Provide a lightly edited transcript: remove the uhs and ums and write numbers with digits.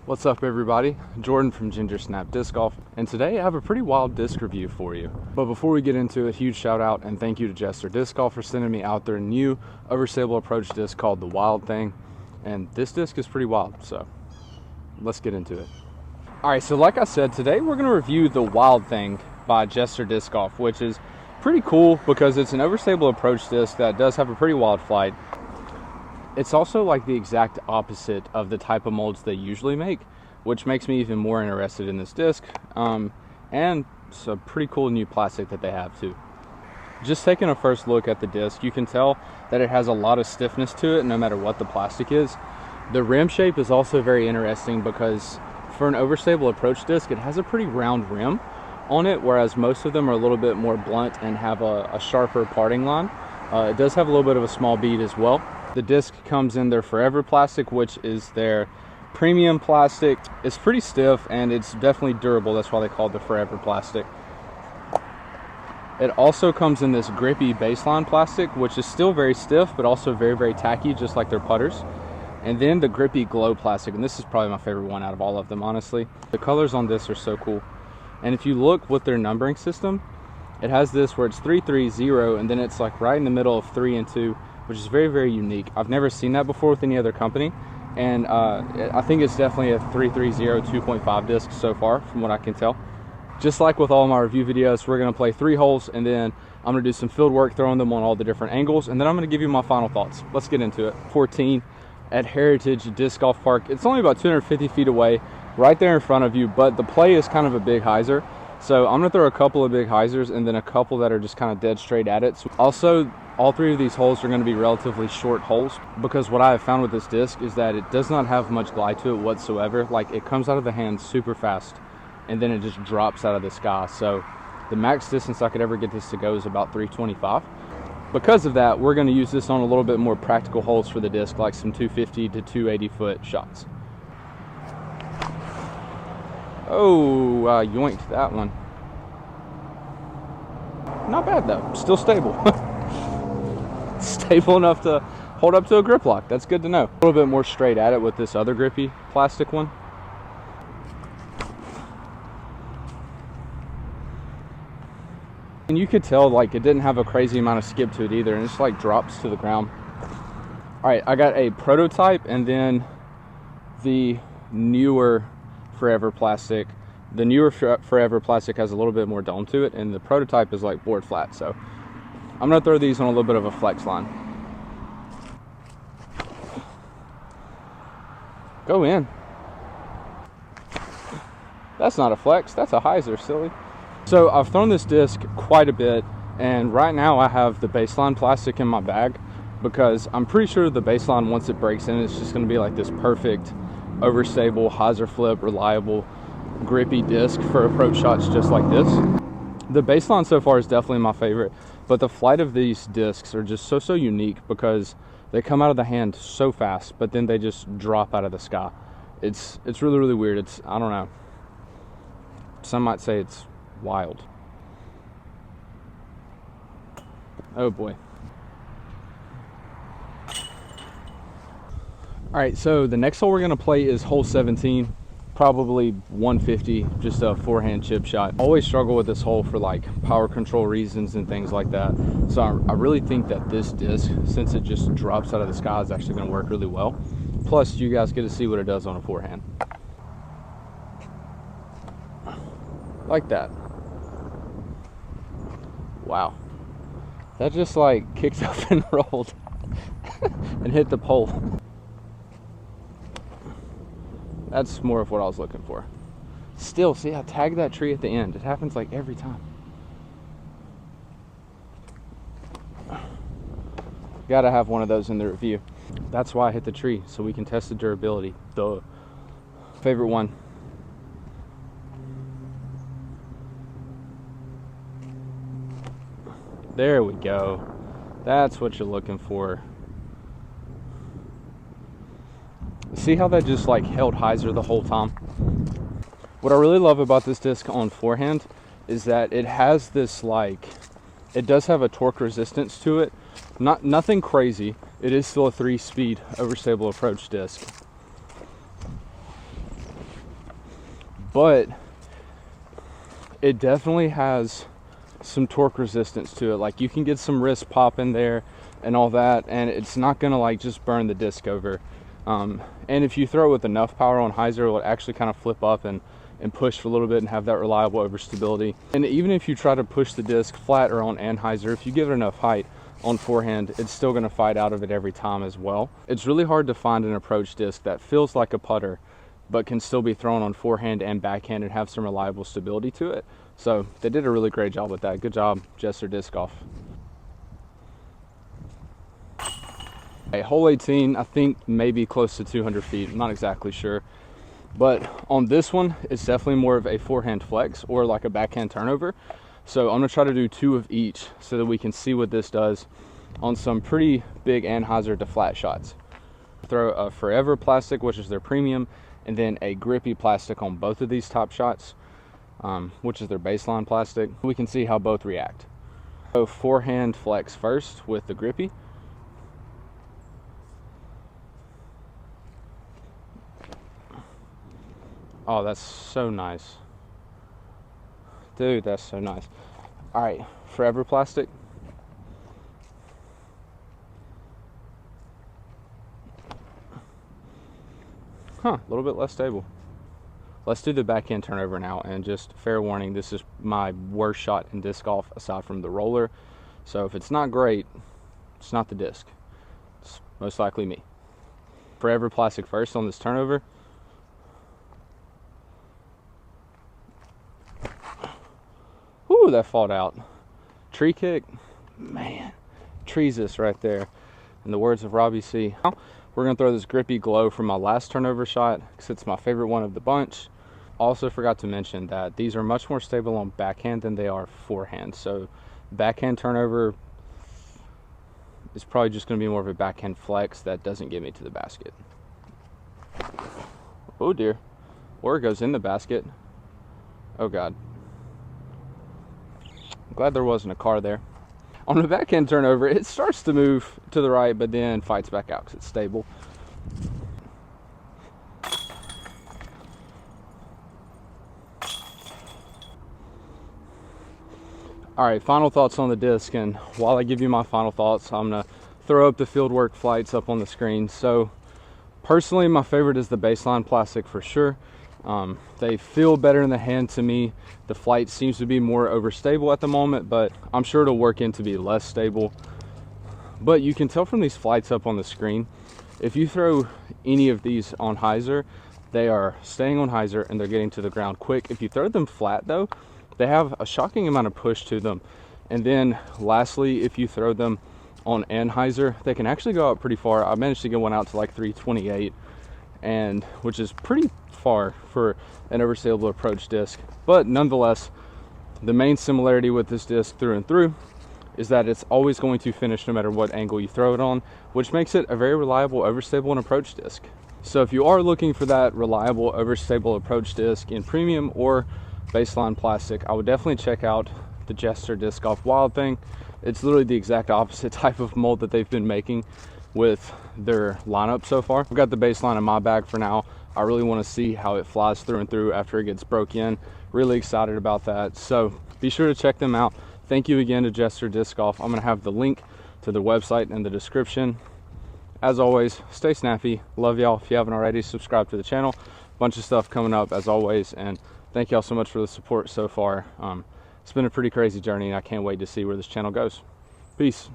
What's up everybody, Jordan from Jester Disc Golf, and today I have a pretty wild disc review for you. But before we get into it, huge shout out and thank you to Jester Disc Golf for sending me out their new overstable approach disc called the Wild Thing. And this disc is pretty wild, so let's get into it. Alright, so like I said, today we're going to review the Wild Thing by Jester Disc Golf, which is pretty cool because it's an overstable approach disc that does have a pretty wild flight. It's also like the exact opposite of the type of molds they usually make, which makes me even more interested in this disc. And it's a pretty cool new plastic that they have too. Just taking a first look at the disc, you can tell that it has a lot of stiffness to it no matter what the plastic is. The rim shape is also very interesting because for an overstable approach disc, it has a pretty round rim on it, whereas most of them are a little bit more blunt and have a sharper parting line. It does have a little bit of a small bead as well. The disc comes in their Forever plastic, which is their premium plastic. It's pretty stiff and it's definitely durable. That's why they call it the Forever plastic. It also comes in this grippy baseline plastic, which is still very stiff, but also very, very tacky, just like their putters. And then the grippy glow plastic, and this is probably my favorite one out of all of them, honestly. The colors on this are so cool. And if you look with their numbering system, it has this where it's 330, and then it's like right in the middle of 3 and 2, which is very, very unique. I've never seen that before with any other company, and I think it's definitely a 330 2.5 disc so far from what I can tell. Just like with all my review videos, we're going to play 3 holes, and then I'm going to do some field work throwing them on all the different angles, and then I'm going to give you my final thoughts. Let's get into it. 14 at Heritage Disc Golf Park. It's only about 250 feet away, right there in front of you, but the play is kind of a big hyzer. So I'm going to throw a couple of big hyzers and then a couple that are just kind of dead straight at it. So also, all 3 of these holes are going to be relatively short holes because what I have found with this disc is that it does not have much glide to it whatsoever. Like, it comes out of the hand super fast and then it just drops out of the sky. So the max distance I could ever get this to go is about 325. Because of that, we're going to use this on a little bit more practical holes for the disc, like some 250 to 280 foot shots. Oh, yoinked that one. Not bad though, still stable. Stable enough to hold up to a grip lock. That's good to know. A little bit more straight at it with this other grippy plastic one. And you could tell like it didn't have a crazy amount of skip to it either, and it just like drops to the ground. All right, I got a prototype and then the newer Forever plastic. The newer Forever plastic has a little bit more dome to it, and the prototype is like board flat. So I'm going to throw these on a little bit of a flex line. Go in. That's not a flex, that's a hyzer, silly. So I've thrown this disc quite a bit, and right now I have the baseline plastic in my bag because I'm pretty sure the baseline, once it breaks in, it's just going to be like this perfect overstable, hyzer flip, reliable, grippy disc for approach shots just like this. The baseline so far is definitely my favorite, but the flight of these discs are just so unique because they come out of the hand so fast, but then they just drop out of the sky. It's really, really weird. I don't know. Some might say it's wild. Oh boy. All right, so the next hole we're gonna play is hole 17, probably 150, just a forehand chip shot. Always struggle with this hole for like power control reasons and things like that. So I really think that this disc, since it just drops out of the sky, is actually gonna work really well. Plus, you guys get to see what it does on a forehand. Like that. Wow. That just like kicked up and rolled and hit the pole. That's more of what I was looking for. Still, see, I tagged that tree at the end. It happens like every time. Gotta have one of those in the review. That's why I hit the tree, so we can test the durability. Duh. Favorite one. There we go. That's what you're looking for. See how that just like held hyzer the whole time? What I really love about this disc on forehand is that it has this like, it does have a torque resistance to it. Nothing crazy. It is still a 3-speed overstable approach disc. but it definitely has some torque resistance to it. Like, you can get some wrist pop in there and all that, and it's not gonna like just burn the disc over. And if you throw it with enough power on hyzer, it will actually kind of flip up and push for a little bit and have that reliable overstability. And even if you try to push the disc flat or on anhyzer, if you give it enough height on forehand, it's still going to fight out of it every time as well. It's really hard to find an approach disc that feels like a putter but can still be thrown on forehand and backhand and have some reliable stability to it. So they did a really great job with that. Good job, Jester Disc Golf. Hole 18, I think maybe close to 200 feet. I'm not exactly sure. But on this one, it's definitely more of a forehand flex or like a backhand turnover. So I'm gonna try to do 2 of each so that we can see what this does on some pretty big anhyzer to flat shots. Throw a Forever plastic, which is their premium, and then a grippy plastic on both of these top shots, which is their baseline plastic. We can see how both react. So forehand flex first with the grippy. Oh, that's so nice. Dude, that's so nice. All right, Forever plastic. A little bit less stable. Let's do the backhand turnover now, and just fair warning, this is my worst shot in disc golf aside from the roller. So if it's not great, it's not the disc. It's most likely me. Forever plastic first on this turnover. Ooh, that fought out. Tree kick, man, trees this right there. In the words of Robbie C. Now, we're gonna throw this grippy glow from my last turnover shot because it's my favorite one of the bunch. Also forgot to mention that these are much more stable on backhand than they are forehand. So backhand turnover is probably just gonna be more of a backhand flex that doesn't get me to the basket. Oh dear, or it goes in the basket. Oh God. I'm glad there wasn't a car there. On the backhand turnover, it starts to move to the right, but then fights back out because it's stable. All right, final thoughts on the disc. And while I give you my final thoughts, I'm gonna throw up the fieldwork flights up on the screen. So personally, my favorite is the baseline plastic for sure. They feel better in the hand to me. The flight seems to be more overstable at the moment, but I'm sure it'll work in to be less stable. But you can tell from these flights up on the screen, if you throw any of these on hyzer, they are staying on hyzer and they're getting to the ground quick. If you throw them flat though, they have a shocking amount of push to them. And then lastly, if you throw them on anhyzer, they can actually go out pretty far. I managed to get one out to like 328, and which is pretty far for an overstable approach disc. But nonetheless, the main similarity with this disc through and through is that it's always going to finish no matter what angle you throw it on, which makes it a very reliable overstable and approach disc. So if you are looking for that reliable overstable approach disc in premium or baseline plastic, I would definitely check out the Jester Disc Golf Wild Thing. It's literally the exact opposite type of mold that they've been making with their lineup so far. I've got the baseline in my bag for now. I really want to see how it flies through and through after it gets broke in. Really excited about that. So be sure to check them out. Thank you again to Jester Disc Golf. I'm going to have the link to their website in the description. As always, stay snappy. Love y'all. If you haven't already, subscribe to the channel. Bunch of stuff coming up as always. And thank y'all so much for the support so far. It's been a pretty crazy journey, and I can't wait to see where this channel goes. Peace.